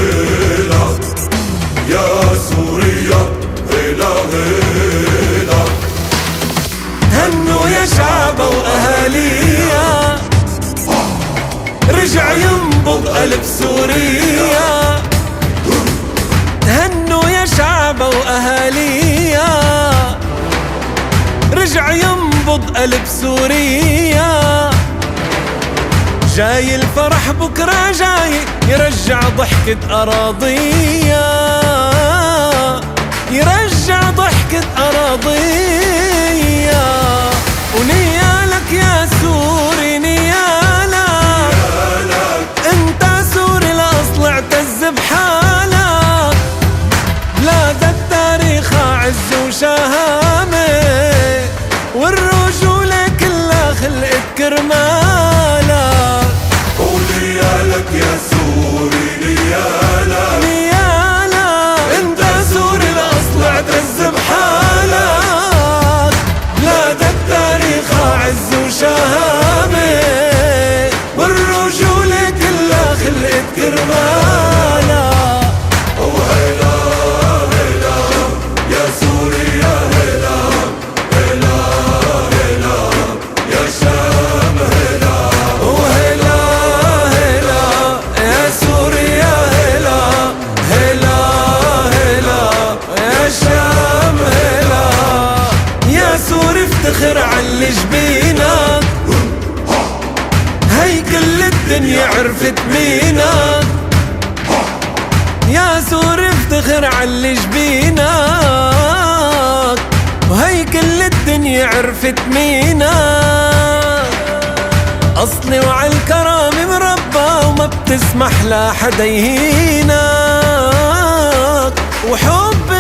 هلا يا سوريا هلا هلا. هنوا يا شعب واهاليها، رجع ينبض قلب سوريا. هنوا يا شعب واهاليها، رجع ينبض قلب سوريا. جاي الفرح بكرة، جاي يرجع ضحكة أراضية، يرجع ضحكة أراضية. ونيالك يا سوري نيالك، انت سوري الأصل اعتز بحالك. بلاد التاريخ عز وشهامة، والرجولة كلها خلقت كرمالك. ونيالك يا سوري نيالك، نيالك انت سوري الأصل اعتز بحالك. بلاد التاريخ عز وشهامة، والرجولة كلها خلقت كرمالك. وهلا هلا يا سوريا هلا هلا هلا يا شام هلا. وهلا هلا يا سوريا هلا هلا هلا يا شام هلا. يا سوري افتخر على جبينك، هي كل الدنيا عرفت مينك. يا سوري افتخر على جبينك، وهي كل الدنيا عرفت مينك. أصلي وعلى الكرم مربى، وما بتسمح لا حدا يهينك. وحب